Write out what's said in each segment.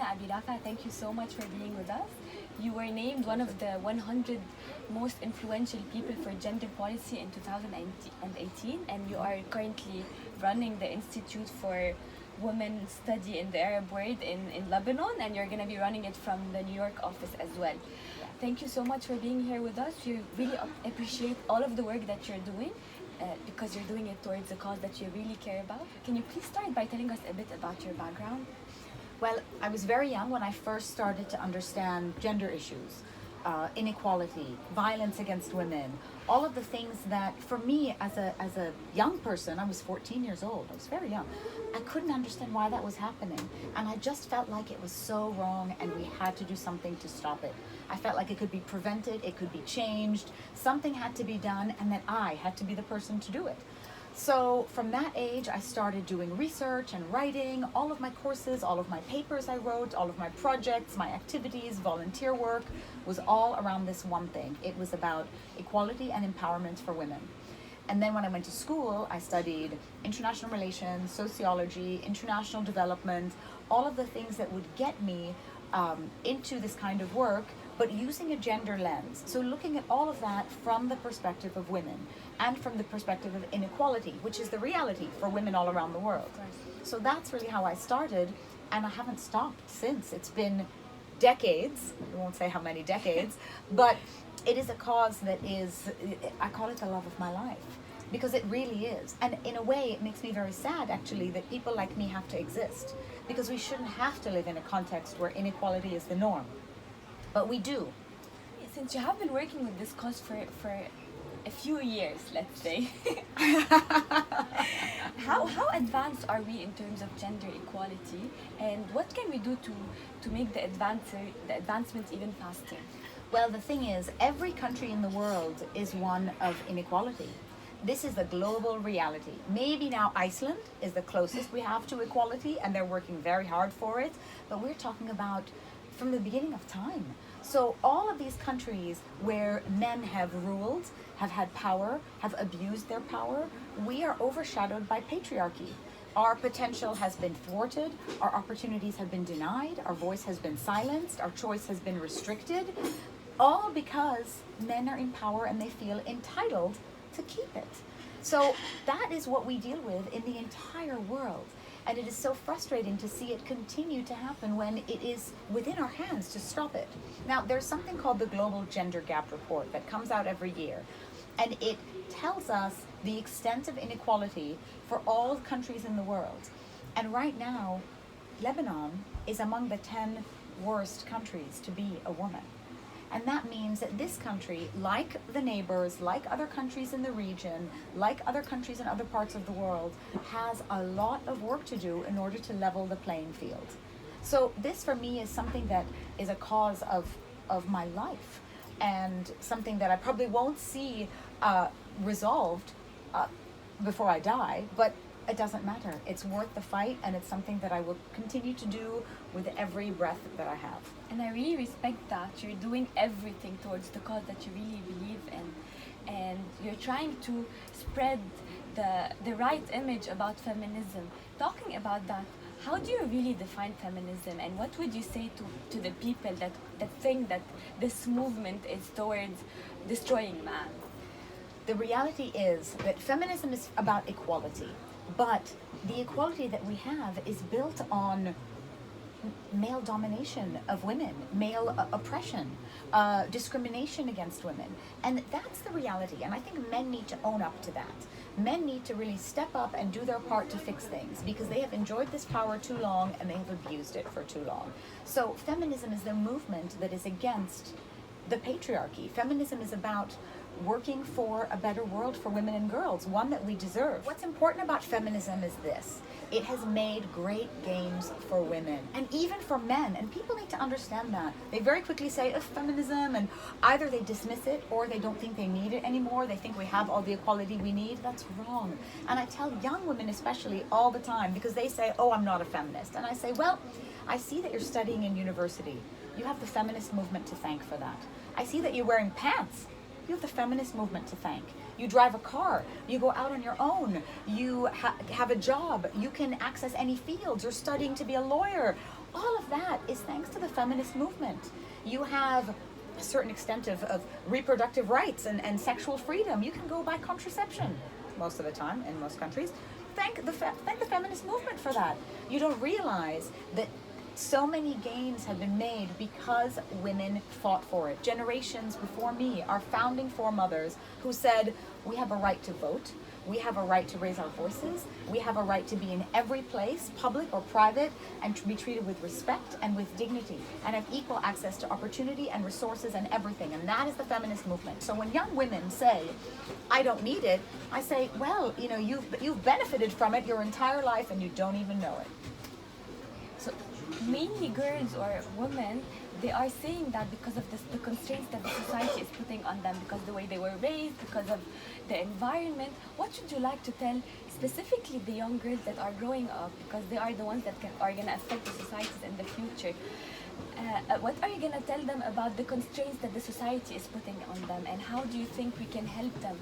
Lina Abi Rafeh, thank you so much for being with us. You were named one of the 100 most influential people for gender policy in 2018, and you are currently running the Institute for Women Study in the Arab World in Lebanon, and you're going to be running it from the New York office as well. Thank you so much for being here with us. We really appreciate all of the work that you're doing. Because you're doing it towards a cause that you really care about. Can you please start by telling us a bit about your background? Well, I was very young when I first started to understand gender issues, inequality, violence against women, all of the things that for me as a young person, I was 14 years old, I was very young, I couldn't understand why that was happening. And I just felt like it was so wrong and we had to do something to stop it. I felt like it could be prevented, it could be changed, something had to be done, and that I had to be the person to do it. So from that age, I started doing research and writing. All of my courses, all of my papers I wrote, all of my projects, my activities, volunteer work was all around this one thing. It was about equality and empowerment for women. And then when I went to school, I studied international relations, sociology, international development, all of the things that would get me into this kind of work, but using a gender lens. So looking at all of that from the perspective of women and from the perspective of inequality, which is the reality for women all around the world. So that's really how I started, and I haven't stopped since. It's been decades, I won't say how many decades, but it is a cause that is, I call it the love of my life, because it really is. And in a way, it makes me very sad, actually, that people like me have to exist, because we shouldn't have to live in a context where inequality is the norm. But we do. Since you have been working with this cause for a few years, let's say, how advanced are we in terms of gender equality, and what can we do to make the advancements even faster? Well, the thing is, every country in the world is one of inequality. This is the global reality. Maybe now Iceland is the closest we have to equality, and they're working very hard for it, but we're talking about from the beginning of time. So all of these countries where men have ruled, have had power, have abused their power, we are overshadowed by patriarchy. Our potential has been thwarted, our opportunities have been denied, our voice has been silenced, our choice has been restricted, all because men are in power and they feel entitled to keep it. So that is what we deal with in the entire world. And it is so frustrating to see it continue to happen when it is within our hands to stop it. Now, there's something called the Global Gender Gap Report that comes out every year. And it tells us the extent of inequality for all countries in the world. And right now, Lebanon is among the 10 worst countries to be a woman. And that means that this country, like the neighbors, like other countries in the region, like other countries in other parts of the world, has a lot of work to do in order to level the playing field. So this for me is something that is a cause of my life, and something that I probably won't see resolved before I die, but it doesn't matter. It's worth the fight, and it's something that I will continue to do with every breath that I have. And I really respect that you're doing everything towards the cause that you really believe in, and you're trying to spread the right image about feminism. Talking about that, how do you really define feminism, and what would you say to the people that think that this movement is towards destroying man? The reality is that feminism is about equality. But the equality that we have is built on male domination of women, male oppression, discrimination against women. And that's the reality. And I think men need to own up to that. Men need to really step up and do their part to fix things, because they have enjoyed this power too long and they have abused it for too long. So feminism is the movement that is against the patriarchy. Feminism is about working for a better world for women and girls, one that we deserve. What's important about feminism is this: it has made great games for women and even for men, and people need to understand that. They very quickly say feminism, and either they dismiss it or they don't think they need it anymore. They think we have all the equality we need. That's wrong. And I tell young women especially all the time, because they say, oh, I'm not a feminist. And I say, well, I see that you're studying in university. You have the feminist movement to thank for that. I see that you're wearing pants. You have the feminist movement to thank. You drive a car, you go out on your own, you have a job, you can access any fields, you're studying to be a lawyer. All of that is feminist movement. You have a certain extent of reproductive rights and sexual freedom. You can go buy contraception most of the time in most countries. Thank the feminist movement for that. You don't realize that so many gains have been made because women fought for it. Generations before me, our founding foremothers who said, we have a right to vote, we have a right to raise our voices, we have a right to be in every place, public or private, and to be treated with respect and with dignity, and have equal access to opportunity and resources and everything. And that is the feminist movement. So when young women say, I don't need it, I say, well, you know, you've benefited from it your entire life and you don't even know it. So mainly girls or women, they are saying that because of the constraints that the society is putting on them, because the way they were raised, because of the environment. What should you like to tell specifically the young girls that are growing up, because they are the ones that are going to affect the societies in the future? What are you going to tell them about the constraints that the society is putting on them, and how do you think we can help them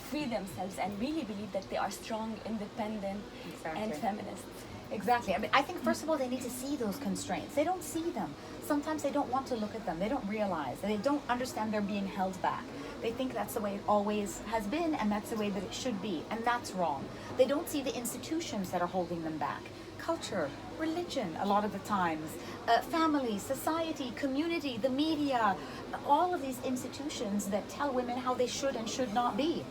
free themselves and really believe that they are strong, independent, and feminists? Exactly. I mean, I think first of all, they need to see those constraints. They don't see them. Sometimes they don't want to look at them. They don't realize. They don't understand they're being held back. They think that's the way it always has been and that's the way that it should be. And that's wrong. They don't see the institutions that are holding them back. Culture, religion, a lot of the times, family, society, community, the media, all of these institutions that tell women how they should and should not be.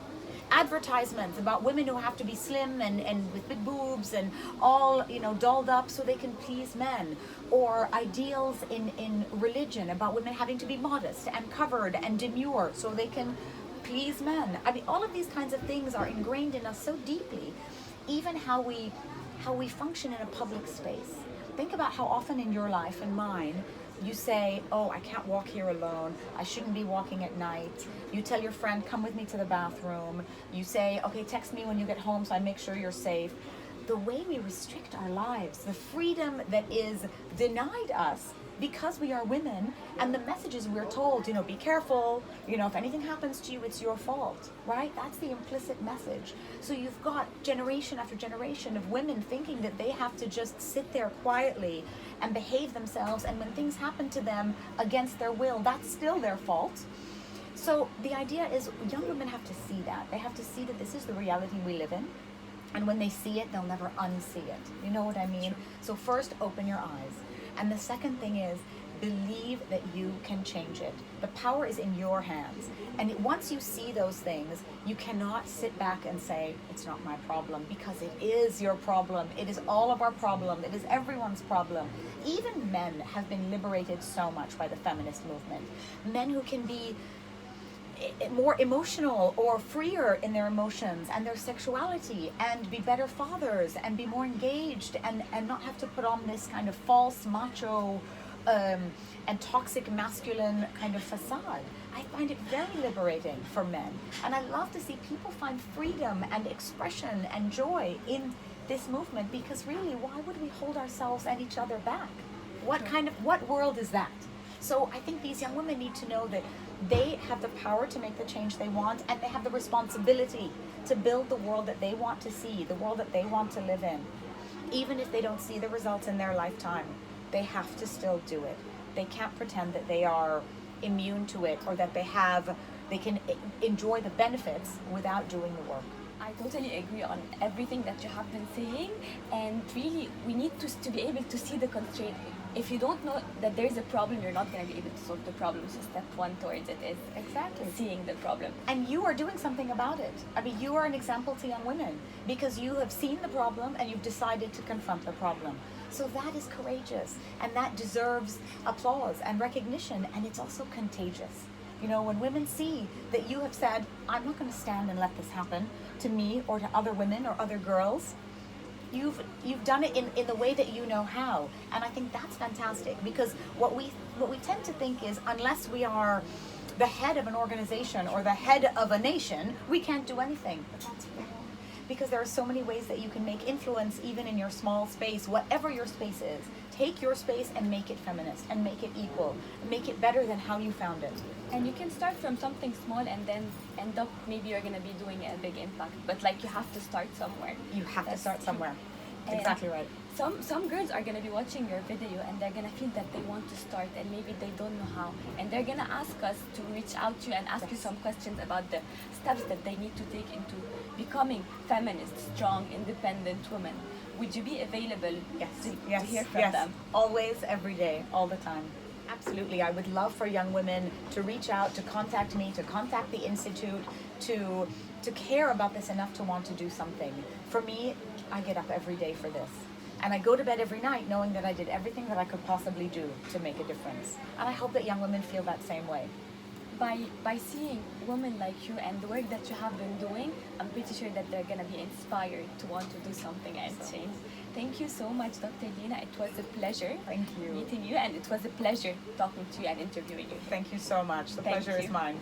Advertisements about women who have to be slim and with big boobs and all, you know, dolled up so they can please men, or ideals in religion about women having to be modest and covered and demure so they can please men. I mean, all of these kinds of things are ingrained in us so deeply. Even how we function in a public space. Think about how often in your life and mine you say, oh, I can't walk here alone. I shouldn't be walking at night. You tell your friend, come with me to the bathroom. You say, okay, text me when you get home so I make sure you're safe. The way we restrict our lives, the freedom that is denied us because we are women, and the messages we're told, you know, be careful, you know, if anything happens to you, it's your fault, right? That's the implicit message. So you've got generation after generation of women thinking that they have to just sit there quietly and behave themselves, and when things happen to them against their will, that's still their fault. So the idea is young women have to see that. They have to see that this is the reality we live in. And when they see it, they'll never unsee it. You know what I mean? So first, open your eyes. And the second thing is, believe that you can change it. The power is in your hands. And once you see those things, you cannot sit back and say, it's not my problem, because it is your problem. It is all of our problem. It is everyone's problem. Even men have been liberated so much by the feminist movement. Men who can be more emotional or freer in their emotions and their sexuality, and be better fathers and be more engaged, and not have to put on this kind of false macho and toxic masculine kind of facade. I find it very liberating for men, and I love to see people find freedom and expression and joy in this movement, because really, why would we hold ourselves and each other back? What world is that? So I think these young women need to know that they have the power to make the change they want, and they have the responsibility to build the world that they want to see, the world that they want to live in. Even if they don't see the results in their lifetime, they have to still do it. They can't pretend that they are immune to it, or that they can enjoy the benefits without doing the work. I totally agree on everything that you have been saying, and really we need to be able to see the constraint. If you don't know that there is a problem, you're not going to be able to solve the problem. So step one towards it is exactly seeing the problem. And you are doing something about it. I mean, you are an example to young women, because you have seen the problem and you've decided to confront the problem. So that is courageous, and that deserves applause and recognition, and it's also contagious. You know, when women see that you have said, I'm not going to stand and let this happen to me or to other women or other girls, you've done it in the way that you know how. And I think that's fantastic, because what we tend to think is, unless we are the head of an organization or the head of a nation, we can't do anything. But that's wrong. Because there are so many ways that you can make influence, even in your small space, whatever your space is. Take your space and make it feminist, and make it equal, make it better than how you found it. And you can start from something small and then end up, maybe you're going to be doing a big impact. But like, you have to start somewhere. You have to start somewhere. Exactly right. some girls are gonna be watching your video and they're gonna feel that they want to start and maybe they don't know how, and they're gonna ask us to reach out to you and ask you some questions about the steps that they need to take into becoming feminist, strong, independent women. Would you be available to hear from them? Always, every day, all the time. Absolutely. I would love for young women to reach out, to contact me, to contact the Institute, to care about this enough to want to do something. For me, I get up every day for this. And I go to bed every night knowing that I did everything that I could possibly do to make a difference. And I hope that young women feel that same way. By seeing women like you and the work that you have been doing, I'm pretty sure that they're gonna be inspired to want to do something and change. Thank you so much, Dr. Lina. It was a pleasure Thank you. meeting you, and it was a pleasure talking to you and interviewing you. Thank you so much. The pleasure is mine.